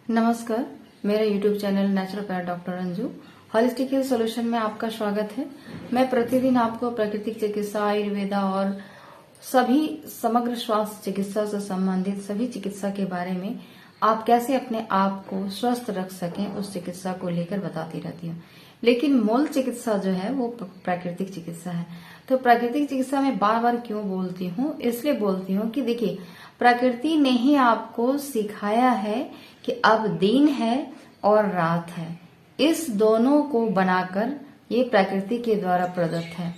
नमस्कार, मेरा YouTube channel naturopath doctor Anju holistic health solution में आपका स्वागत है। मैं प्रतिदिन आपको प्राकृतिक चिकित्सा, आयुर्वेदा और सभी समग्र स्वास्थ्य चिकित्सा से संबंधित सभी चिकित्सा के बारे में आप कैसे अपने आप को स्वस्थ रख सकें उस चिकित्सा को लेकर बताती रहती हूँ। लेकिन मूल चिकित्सा जो है वो प्राकृतिक चिकित्सा है। तो प्राकृतिक चिकित्सा में बार बार क्यों बोलती हूँ? इसलिए बोलती हूँ कि देखिए, प्रकृति ने ही आपको सिखाया है कि अब दिन है और रात है। इस दोनों को बनाकर ये प्रकृति के द्वारा प्रदत्त है।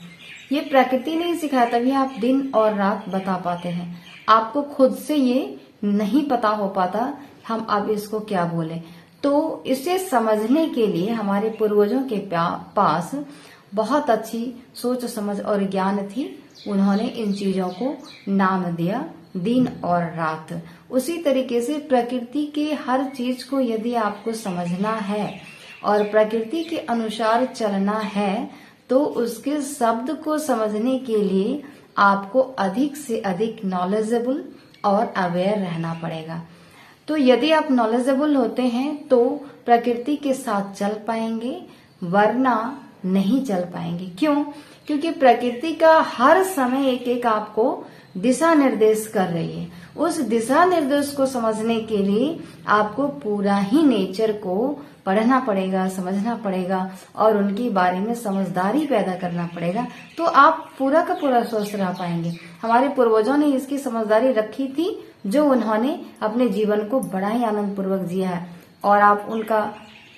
ये प्रकृति ने ही सिखाया, तभी आप दिन और रात बता पाते हैं। आपको खुद से ये नहीं पता हो पाता हम अब इसको क्या बोले। तो इसे समझने के लिए हमारे पूर्वजों के पास बहुत अच्छी सोच समझ और ज्ञान थी। उन्होंने इन चीजों को नाम दिया दिन और रात। उसी तरीके से प्रकृति के हर चीज को यदि आपको समझना है और प्रकृति के अनुसार चलना है तो उसके शब्द को समझने के लिए आपको अधिक से अधिक नॉलेजेबल और अवेयर रहना पड़ेगा। तो यदि आप नॉलेजेबल होते हैं तो प्रकृति के साथ चल पाएंगे, वरना नहीं चल पाएंगे। क्यों? क्योंकि प्रकृति का हर समय एक एक आपको दिशा निर्देश कर रही है। उस दिशा निर्देश को समझने के लिए आपको पूरा ही नेचर को पढ़ना पड़ेगा, समझना पड़ेगा और उनके बारे में समझदारी पैदा करना पड़ेगा, तो आप पूरा का पूरा स्वस्थ रह पाएंगे। हमारे पूर्वजों ने इसकी समझदारी रखी थी, जो उन्होंने अपने जीवन को बड़ा ही आनंद पूर्वक जिया है। और आप उनका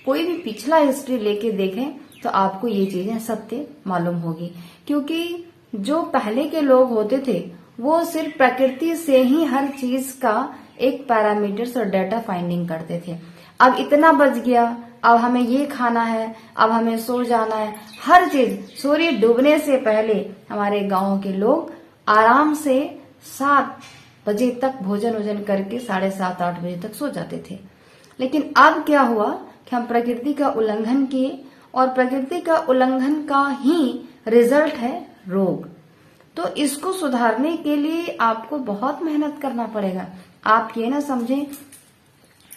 कोई भी पिछला हिस्ट्री लेके देखें तो आपको ये चीजें सत्य मालूम होगी। क्योंकि जो पहले के लोग होते थे वो सिर्फ प्रकृति से ही हर चीज का एक पैरामीटर्स और डाटा फाइंडिंग करते थे। अब इतना बच गया, अब हमें ये खाना है, अब हमें सो जाना है, हर चीज। सूर्य डूबने से पहले हमारे गांव के लोग आराम से 7 बजे तक भोजन करके 7:30-8 बजे तक सो जाते थे। लेकिन अब क्या हुआ कि हम प्रकृति का उल्लंघन किए और प्रकृति का उल्लंघन का ही रिजल्ट है रोग। तो इसको सुधारने के लिए आपको बहुत मेहनत करना पड़ेगा। आप ये ना समझें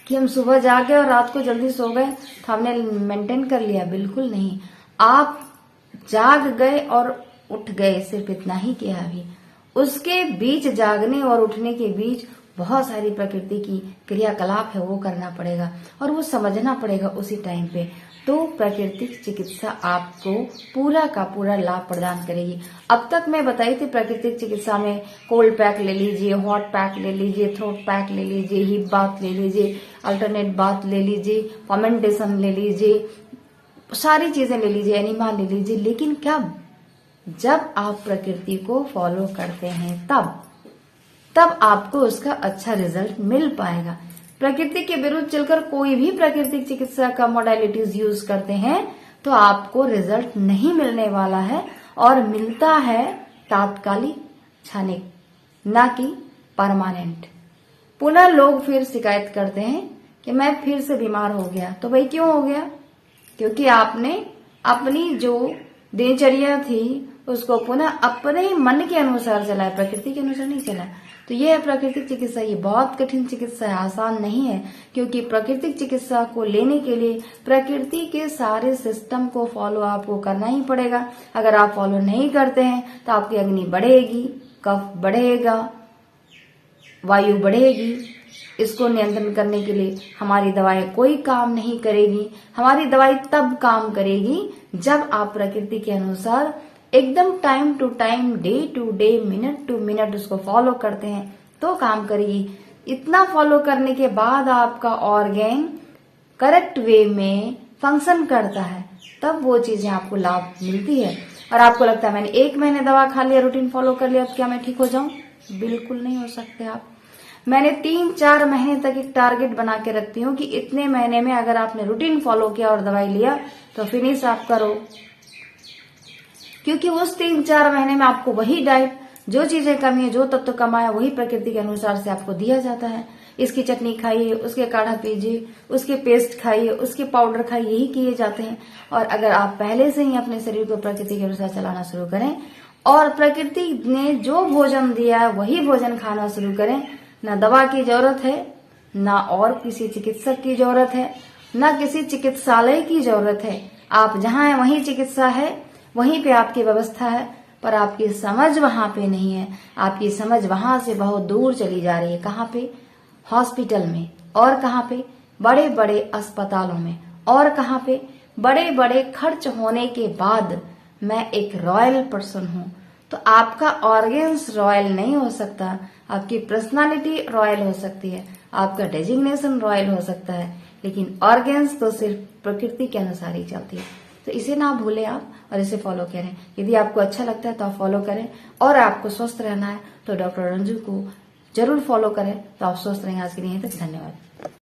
कि हम सुबह जाग गए और रात को जल्दी सो गए तो हमने मेंटेन कर लिया। बिल्कुल नहीं। आप जाग गए और उठ गए, सिर्फ इतना ही किया। अभी उसके बीच, जागने और उठने के बीच बहुत सारी प्रकृति की क्रियाकलाप है, वो करना पड़ेगा और वो समझना पड़ेगा उसी टाइम पे। तो प्राकृतिक चिकित्सा आपको पूरा का पूरा लाभ प्रदान करेगी। अब तक मैं बताई थी प्राकृतिक चिकित्सा में कोल्ड पैक ले लीजिए, हॉट पैक ले लीजिए, थ्रोट पैक ले लीजिए, हीट बाथ ले लीजिए, अल्टरनेट बाथ ले लीजिए, फर्मेंटेशन ले लीजिए, सारी चीजें ले लीजिए, एनिमा ले लीजिए। लेकिन क्या जब आप प्रकृति को फॉलो करते हैं तब आपको उसका अच्छा रिजल्ट मिल पाएगा। प्रकृति के विरुद्ध चलकर कोई भी प्राकृतिक चिकित्सा का मॉडलिटीज यूज करते हैं तो आपको रिजल्ट नहीं मिलने वाला है, और मिलता है तात्कालिक, क्षणिक, ना कि परमानेंट। पुनः लोग फिर शिकायत करते हैं कि मैं फिर से बीमार हो गया। तो भाई क्यों हो गया? क्योंकि आपने अपनी जो दिनचर्या थी उसको पुनः अपने मन के अनुसार चलाया, प्रकृति के अनुसार नहीं चलाया। तो ये है प्राकृतिक चिकित्सा। ये बहुत कठिन चिकित्सा है, आसान नहीं है। क्योंकि प्राकृतिक चिकित्सा को लेने के लिए प्रकृति के सारे सिस्टम को फॉलो आपको करना ही पड़ेगा। अगर आप फॉलो नहीं करते हैं तो आपकी अग्नि बढ़ेगी, कफ बढ़ेगा, वायु बढ़ेगी। इसको नियंत्रण करने के लिए हमारी दवाई कोई काम नहीं करेगी। हमारी दवाई तब काम करेगी जब आप प्रकृति के अनुसार एकदम time to time, day to day, minute to minute उसको फॉलो करते हैं तो काम करेगी। इतना फॉलो करने के बाद आपका ऑर्गेन करेक्ट वे में फंक्शन करता है, तब वो चीजें आपको लाभ मिलती है। और आपको लगता है मैंने 1 महीने दवा खा लिया, रूटीन फॉलो कर लिया, अब क्या मैं ठीक हो जाऊं? बिल्कुल नहीं हो सकते आप। मैंने 3-4 महीने तक एक टारगेट बना के रखती हूँ कि इतने महीने में अगर आपने रूटीन फॉलो किया और दवाई लिया तो फिनिश आप करो। क्योंकि उस 3-4 महीने में आपको वही डाइट, जो चीजें कमी है, जो तत्व कमाया, वही प्रकृति के अनुसार से आपको दिया जाता है। इसकी चटनी खाइए, उसके काढ़ा पीजिए, उसके पेस्ट खाइए, उसके पाउडर खाइए, यही किए जाते हैं। और अगर आप पहले से ही अपने शरीर को प्रकृति के अनुसार चलाना शुरू करें और प्रकृति ने जो भोजन दिया है वही भोजन खाना शुरू करें, न दवा की जरूरत है, ना और किसी चिकित्सक की जरूरत है, ना किसी चिकित्सालय की जरूरत है। आप जहाँ हैं वहीं चिकित्सा है, वहीं पे आपकी व्यवस्था है, पर आपकी समझ वहां पे नहीं है। आपकी समझ वहां से बहुत दूर चली जा रही है। कहाँ पे? हॉस्पिटल में। और कहाँ पे? बड़े बड़े अस्पतालों में। और कहाँ पे? बड़े बड़े खर्च होने के बाद। मैं एक रॉयल पर्सन हूँ, तो आपका ऑर्गेन्स रॉयल नहीं हो सकता। आपकी पर्सनालिटी रॉयल हो सकती है, आपका डेजिग्नेशन रॉयल हो सकता है, लेकिन ऑर्गेन्स तो सिर्फ प्रकृति के अनुसार ही चलती है। तो इसे ना भूलें आप और इसे फॉलो करें। यदि आपको अच्छा लगता है तो आप फॉलो करें, और आपको स्वस्थ रहना है तो डॉक्टर रंजू को जरूर फॉलो करें। तो आप स्वस्थ रहेंगे। आज के लिए यहीं तक, धन्यवाद।